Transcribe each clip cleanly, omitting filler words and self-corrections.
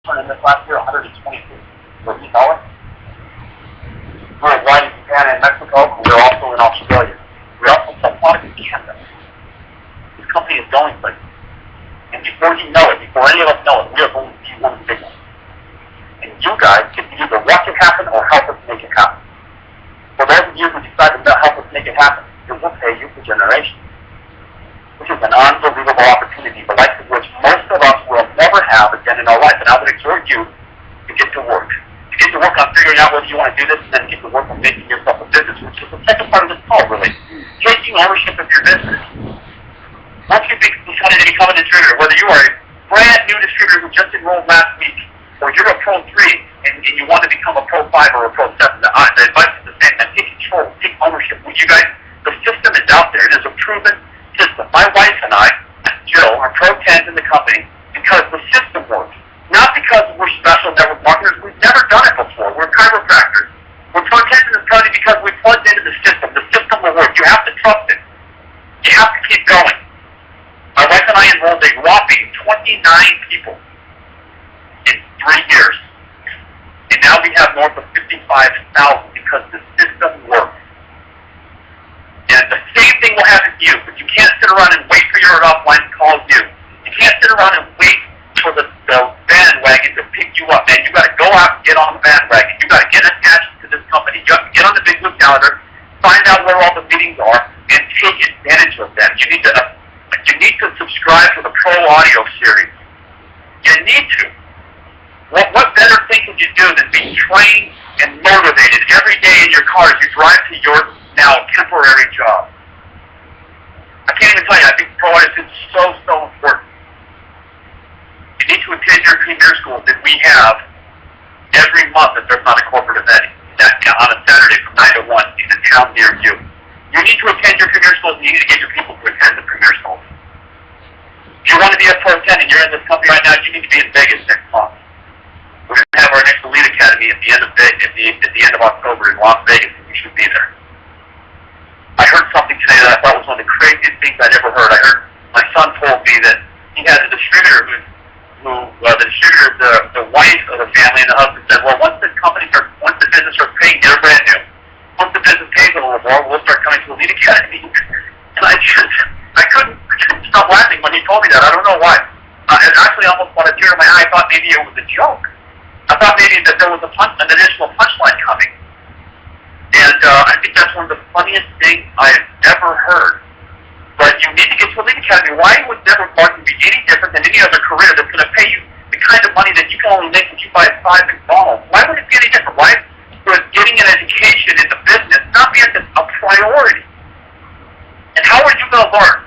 in this last year, 122. What do you know it? We're wide in Japan and Mexico. We're also in Australia. We also sell products in Canada. This company is going places. And before you know it, before any of us know it, we are going to be one of the big ones. And you guys get to either watch it happen or help us make it happen. For those of you who decide to help us make it happen, it will pay you for generations. This is an unbelievable opportunity, the likes of which most of us will never have again in our life. And I would exhort you to get to work. To get to work on figuring out whether you want to do this, and then get to work on making yourself a business, which is the second part of this call, really. Taking ownership of your business. Once you decided to become a distributor, whether you are a brand new distributor who just enrolled last week, or you're a Pro 3 and you want to become a Pro 5 or a Pro 7, the advice is the same. And take control, take ownership. Well, you guys, the system is out there. It is a proven system. My wife and I, Jill, are Pro 10s in the company because the system works. Not because we're special network marketers. We've never done it before. We're chiropractors. We're Pro 10s in this company because we plugged into the system. The system will work. You have to trust it. You have to keep going. My wife and I enrolled a whopping 29 people in 3 years. And now we have north of 55,000 because the system works. And the same thing will happen to you, but you can't sit around and wait for your offline to call you. You can't sit around and wait for the bandwagon to pick you up, man. You got to go out and get on the bandwagon. You got to get attached to this company. You got to get on the Big Blue calendar, find out where all the meetings are, and take advantage of them. You need to subscribe to the Pro Audio series. You need to. What better thing can you do than be trained and motivated every day in your car as you drive to your now temporary job? I can't even tell you, I think Pro Audio is so important. You need to attend your premier schools that we have every month if there's not a corporate event on a Saturday from 9 to 1 in a town near you. You need to attend your premier schools and you need to get your people to attend the premier schools. If you want to be a Pro 10 and you're in this company right now, you need to be in Vegas next month. We're going to have our next Elite Academy at the end of October in Las Vegas, and you should be there. I heard something today that I thought was one of the craziest things I'd ever heard. I heard my son told me that he has a distributor the wife of the family and the husband said, well, once the business starts paying, they're brand new. Once the business pays a little more, we'll start coming to Elite Academy. And I couldn't stop laughing when he told me that. I don't know why. It actually almost brought a tear to my eye. I thought maybe it was a joke. I thought maybe that there was an additional punchline coming. And I think that's one of the funniest things I have ever heard. But you need to get to Elite Academy. Why would network marketing be any different than any other career that's going to pay you the kind of money that you can only make if you buy 5 McDonald's? Why would it be any different? Why would getting an education in the business not be a priority? And how are you going to learn?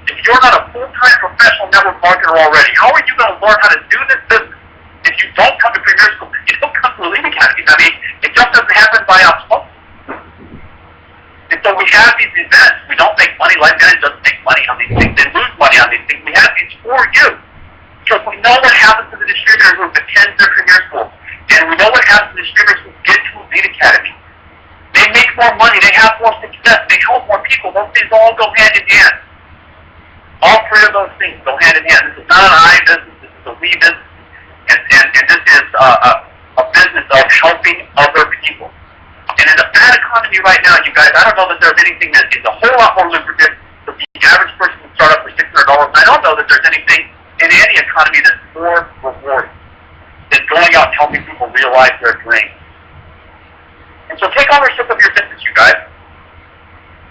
If you're not a full-time professional network marketer already, how are you going to learn how to do this business if you don't come to premier school? You don't come to Elite Academies. I mean, it just doesn't happen by osmosis. And so we have these events. We don't make money. Life Management doesn't make money on these things. They lose money on these things. We have these for you. Because we know what happens to the distributor who attends their premier school. And we know what happens to the distributors who get to Elite Academy. They make more money. They have more success. They help more people. Those things all go hand in hand. All 3 of those things go hand in hand. This is not an I business. This is a we business. And this is a business of helping other people. And in a bad economy right now, you guys, I don't know that there's anything that is a whole lot more lucrative for the average person to start up for $600. I don't know that there's anything in any economy that's more rewarding than going out and helping people realize their dreams. And so take ownership of your business, you guys.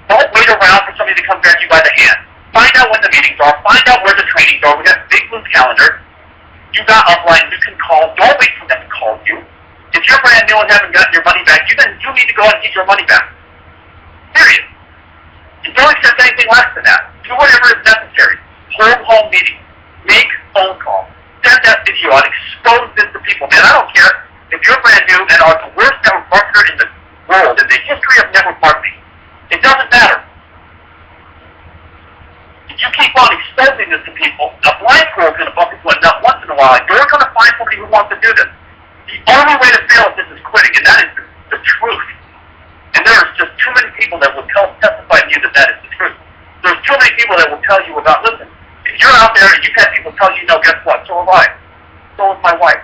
Don't wait around for somebody to come grab you by the hand. Find out when the meetings are. Find out where the trainings are. We got a Big Blue calendar. You got upline. You can call. Don't wait for them to call you. If you're brand new and haven't gotten your money back, you need to go and get your money back. Period. You don't accept anything less than that. Do whatever is necessary. Hold home meetings. Make phone calls. Send that video out. Expose this to people. Man, I don't care if you're brand new and are the worst network marketer in the world, in the history of network marketing. It doesn't matter. If you keep on exposing this to people, a blind squirrel is going to bump into a nut once in a while, and you're going to find somebody who wants to do this. The only way to fail at this is quitting, and that is the truth. And there's just too many people that will testify to you that is the truth. There's too many people that will tell you about, listen, if you're out there and you've had people tell you, no, guess what? So have I. So is my wife.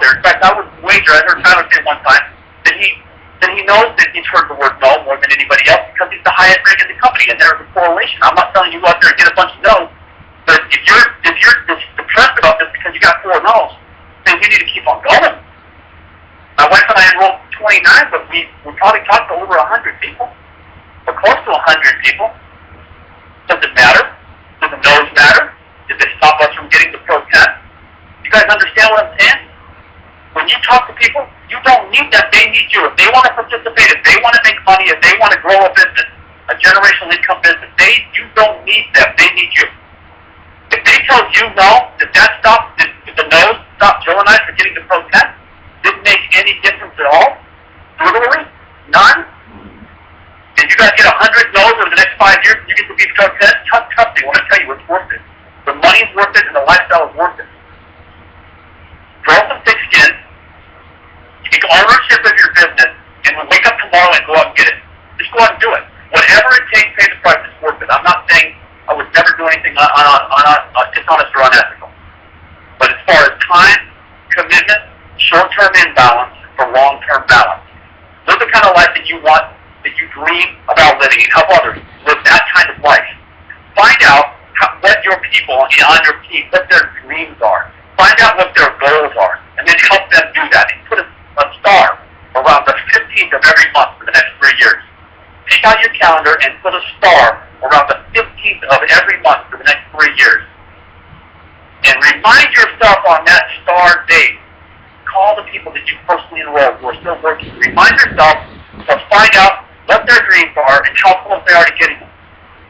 there. In fact, I would wager, I heard Tyler say one time, that he knows that he's heard the word no more than anybody else because he's the highest rank in the company, and there's a correlation. I'm not telling you go out there and get a bunch of no's, but if you're depressed about this because you got 4 no's, then you need to keep on going. My wife and I enrolled 29, but we probably talked to over 100 people, or close to 100 people. Does it matter? Does the no's matter? Did they stop us from getting the Pro 10? You guys understand what I'm saying? When you talk to people, you don't need them. They need you. If they want to participate, if they want to make money, if they want to grow a business, a generational income business, you don't need them. They need you. If they tell you no, did the no's stop Joe and I from getting the Pro 10? Didn't make any difference at all? Literally? None? If you guys get 100 no's over the next 5 years and you get to be Pro 10, trust me, I want to tell you it's worth it. The money's worth it and the lifestyle is worth it. Grow some thick skin, take ownership of your business, and wake up tomorrow and go out and get it. Just go out and do it. Whatever it takes, pay the price, it's worth it. I'm not saying I would never do anything dishonest or unethical. But as far as time, commitment, short-term imbalance for long-term balance, live the kind of life that you want, that you dream about living, and help others live that kind of life. Find out what your people on your team, what their dreams are. Find out what their goals are, and then help them do that. And put a star around the 15th of every month for the next 3 years. Take out your calendar and put a star around the 15th of every month for the next 3 years. And remind yourself on that star date. Call the people that you personally enrolled who are still working. Remind yourself to find out what their dreams are and how close they are to getting them.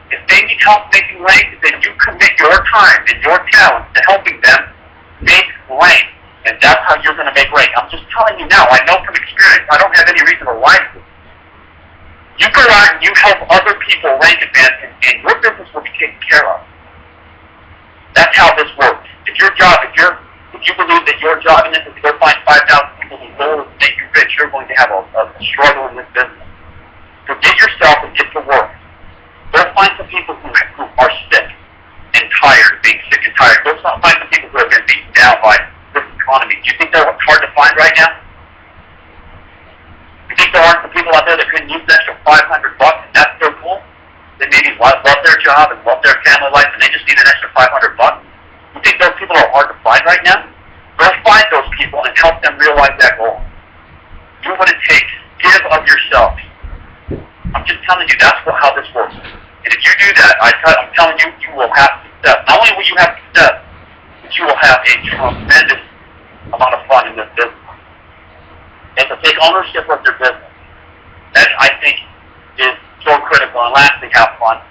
If they need help making rank, then you commit your time and your talents to helping them make rank. And that's how you're going to make rank. I'm just telling you now. I know from experience. I don't have any reason to lie to you. You go out and you help other people rank advance, and your business will be taken care of. That's how this works. If you believe that your job in this is to go find 5,000 people whose goal is to make you rich, you're going to have a struggle in this business. Forget yourself and get to work. Go find some people who are sick and tired of being sick and tired. Go find some people who have been beaten down by this economy. Do you think they're hard to find right now? You think there aren't some people out there that couldn't use an extra $500 and that's their goal? They maybe love their job and love their family life and they just need an extra $500? You think those people are hard to find right now? Go find those people and help them realize that goal. Do what it takes. Give of yourself. I'm just telling you, that's how this works. And if you do that, I'm telling you, you will have success. Not only will you have success, but you will have a tremendous amount of fun in this business. And to take ownership of your business, that I think is so critical. And lastly, have fun.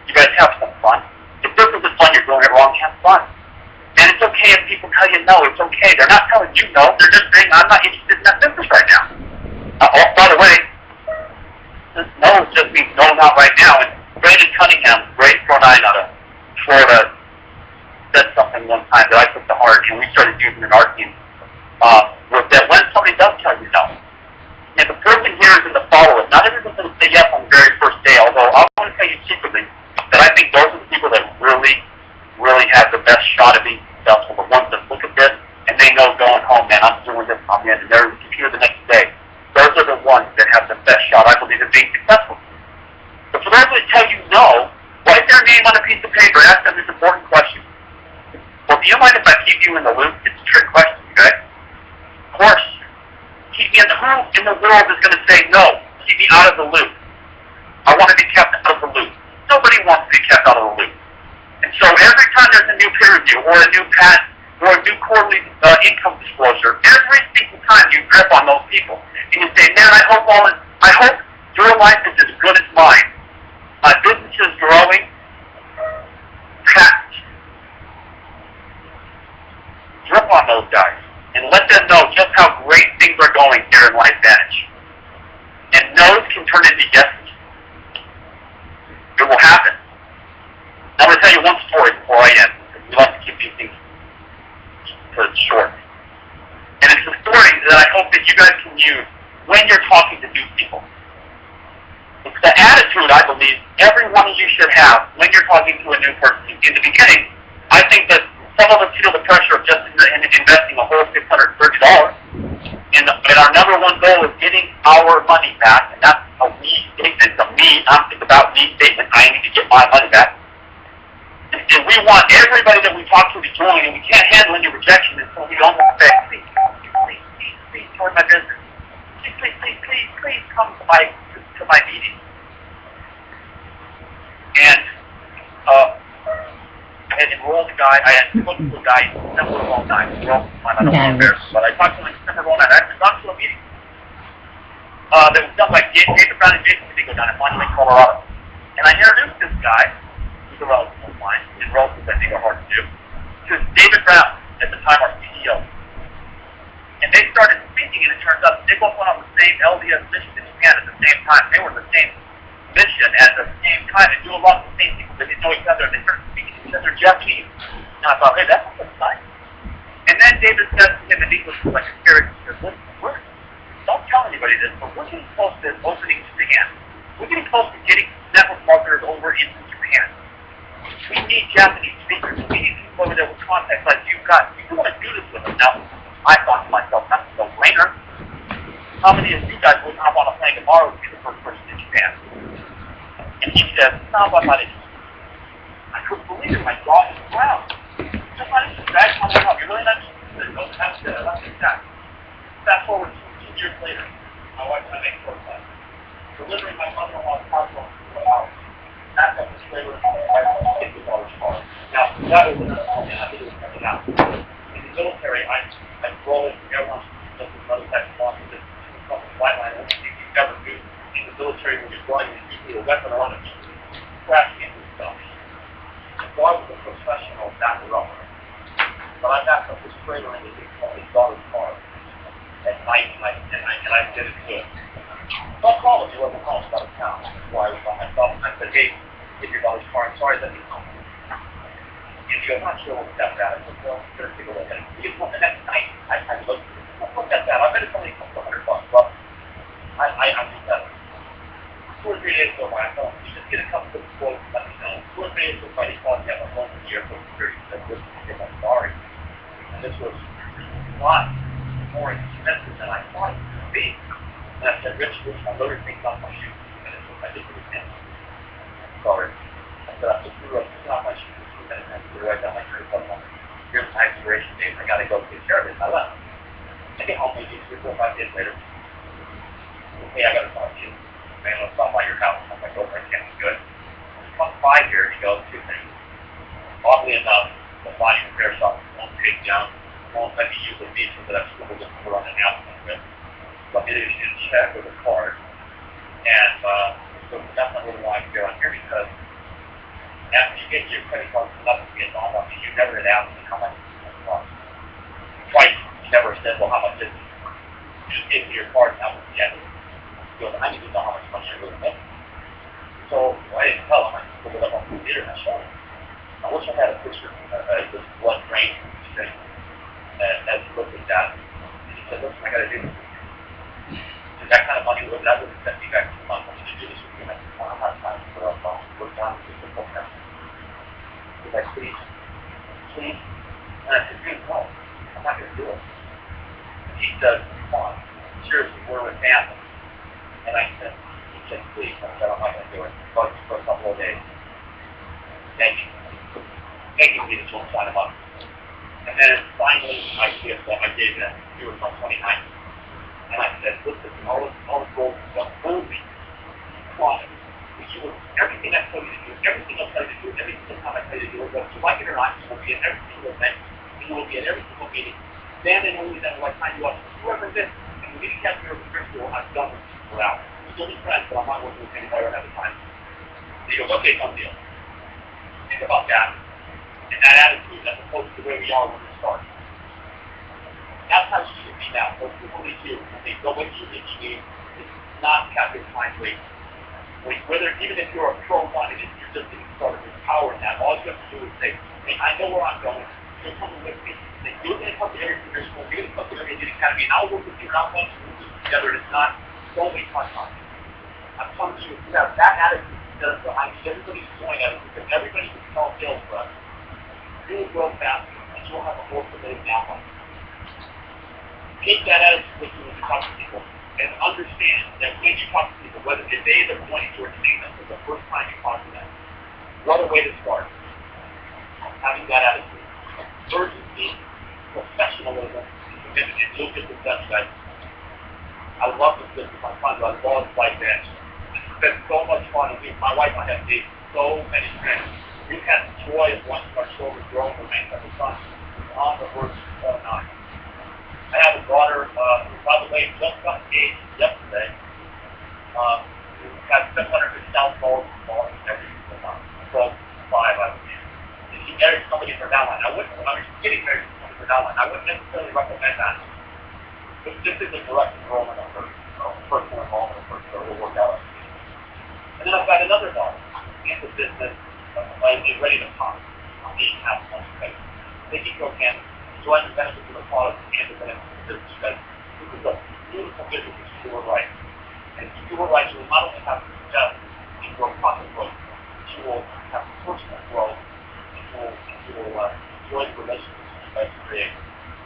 You guys have some fun. If this isn't fun, you're doing it wrong, have fun. And it's okay if people tell you no. It's okay. They're not telling you no. They're just saying, I'm not interested in that business right now. By the way, no just means no, not right now. And Brandon Cunningham, great pro 9 out of Florida, said something one time that I took to heart, and we started using in our team, was that when somebody does tell you no, and the person here is in the follow-up, not everyone's going to say yes on the very first day, although I want to tell you secretly that I think those are the people that really, really have the best shot of being successful, the ones that look at this and they know going home, man, I'm doing this, I'm in, and they're here the next day. Those are the ones that have the best shot, I believe, of being successful. But for those that tell you no, write their name on a piece of paper, ask them this important question. Well, do you mind if I keep you in the loop? It's a trick question, okay? Of course. Keep me in the loop. In the world is going to say no. Keep me out of the loop. I want to be kept out of the loop. Nobody wants to be kept out of the loop. And so every time there's a new peer review or a new patent or a new quarterly income disclosure, every single time you grip on those people and you say, man, I hope your life is as good as mine. My business is growing. Patent. Grip on those guys and let them know just how great things are going here in LifeVantage. And no's can turn into yeses. It will happen. I'm going to tell you one story before I end. We like to keep these things short. And it's a story that I hope that you guys can use when you're talking to new people. It's the attitude, I believe, every one of you should have when you're talking to a new person. In the beginning, I think that some of us feel the pressure of just investing a whole $630. And our number one goal is getting our money back, and that's a we statement, it's a me, it's about me statement. I need to get my money back. And we want everybody that we talk to join, and we can't handle any rejection until we almost say, please join my business. Please come to my meeting. And I had enrolled a guy, I had spoken to a guy in December of 2009. I don't want to embarrass him, but I talked to him in December of 2009. I actually gone to a meeting that was done by David Brown and Jason Digo down in Monterey, Colorado. And I introduced this guy, who's a relative of mine, and relatives I think are hard to do, to David Brown, at the time our CEO. And they started speaking, and it turns out they both went on the same LDS mission in Japan at the same time. They were the same mission at the same time, and do a lot of the same people that didn't know each other, and they started speaking to each other in Japanese. And I thought, hey, that's nice. And then David said to him in English, like a spirit, he says, listen, don't tell anybody this, but we're getting close to opening Japan. We're getting close to getting network marketers over into Japan. We need Japanese speakers. We need people over there with contacts like you've got. You want to do this with us. Now, I thought to myself, that's a no-brainer. How many of you guys would hop on a plane tomorrow to be the first person in Japan? And he said, no, I'm not interested. I couldn't believe it. My jaw just ground. Just not interested. I told him, you're really not interested. No, that's good. That's exact. Fast forward 2 years later, my wife and I make short time. Delivering my mother-in-law's parcel in 4 hours. That's up the trailer, $50 car. Now, that was another thing. I think it was coming out. In the military, I roll in everyone's another type of law. This is something flight line. I don't think you've ever do in the military when you're flying, there's usually a weapon on it, crashing into stuff. And so I was a professional backer-upper. But I backed up this trailer into his daughter's car at night, and I did it good. So I called him. He wasn't home. He was out of town. So I was by myself, and I said, hey, get your daughter's car. I'm sorry that he's home. And he goes, I'm not sure what that bad. I said, well, better take a look at it. He goes, well, the next night, I looked at it. What's that bad? I bet it's only a couple $100. Well, I do that. 2 or 3 days go by, I thought, you just get a couple of quotes, let me know. 2 or 3 days go by, he called me up. I'm going to the airport security. He said, listen, I'm sorry. And this was a lot more expensive than I thought it would be. And I said, Rich, my lawyer thinks off my shoes. And it's what I did with him. Sorry. I said, I just threw off my shoes. And I threw right down my shirt. Here's my expiration date. I got to go take care of it. I left. I get home maybe 3, 4, 5 days later. Hey, I got to talk to you. Man, let's stop by your house. I'm like, girlfriend can't be good. He comes by here and he goes, 2 things. Oddly enough, the body repair shop won't take down, won't let me use the feature that I've scribbled just put on an announcement with. Let me issue a check with a card. And so that's not really why I'm here on here, because after you get your credit card set up and get on you, you never had asked me how much it cost. Twice, you never said, well, how much is it? You just gave me your card and that was the end of it. He goes, I need to know how much money you're really making. So I didn't tell him. I just pulled it up on the computer and I showed him. I wish I had a picture of this blood drain thing. And as he looked at that, he said, listen, I got to do this. Is that kind of money, that would send me back to the month. I need to do this with you. And I said, well, I'm not time for a phone. Look down and just look down. He's like, please. And I said, dude, no, I'm not going to do it. And he said, come on, seriously, we're with family. And he said, please. I said, I'm not going to do it. But for a couple of days. Begging me to sign him up. And then finally, I gave him, he was on 29. And I said, listen, all the gold stuff, hold me. Promise. Everything I tell you to do, everything I tell you to do, every single time I tell you to do it, whether you like it or not, you will be at every single event, you will be at every single meeting. Then and only then will I sign you up. Whoever this, and when you catch me over the school, I've done this for out. We're still be friends, but I'm not working with anybody at the time. And he goes, okay, come deal. Think about that. And that attitude, as opposed to the way we are when we start. That's how you should be now. Most people need you. They go what you think you need. It's not captive blindly. Whether, even if you're a pro one, and if you're just getting started, there's power in that. All you have to do is say, hey, I know where I'm going. You're coming with me. You're going to come to every career school. You're going to come to every academy. And I'll work with you. And I'll want you to do this together. And it's not, don't waste my time. I'm coming to you. If you have that attitude instead of behind you, everybody's going at it because everybody can sell sales for us. You'll grow faster, and you'll have a more committed downline. take that attitude with you when you talk to people, and understand that when you talk to people, whether if they're pointing towards seeing them for the first time you talk to them, what a way to start. Having that attitude. Urgency, professionalism, commitment, and you'll get the best guys. I love this business. I'm fun. I love like that. It's been so much fun. My wife and I have made so many friends. We've had the joy of watching our children grow and remain as a son on the verge of 9. I have a daughter who, by the way, just got engaged yesterday. Who has 750,000 dollars in bonus every single month. So 5, I would say. And she married somebody for downline. I mean, she's getting married to somebody for downline. I wouldn't necessarily recommend that. But this is a direct enrollment of her, personal enrollment of her, so it'll work out. And then I've got another daughter in the business, is ready to pop. 8.5 months ago. Taking cocaine, enjoying the benefits of the product and the benefits of the business. Because this is a beautiful business if you do it right. And if you do it right, you will not only have success in your profit growth, but you will have personal growth, and you will enjoy the relationships you guys create.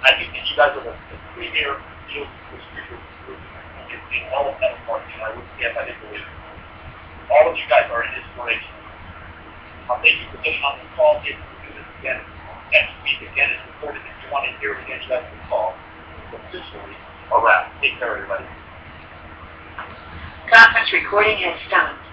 I think that you guys are the premier deal distributors in all of that marketing. I wouldn't say if I didn't believe it. All of you guys are an inspiration. Thank you for getting on this call. If you do this again next week, again, it's recorded. If you want to hear it again, you guys can call. It's officially a wrap. Take care, everybody. Conference recording has stopped.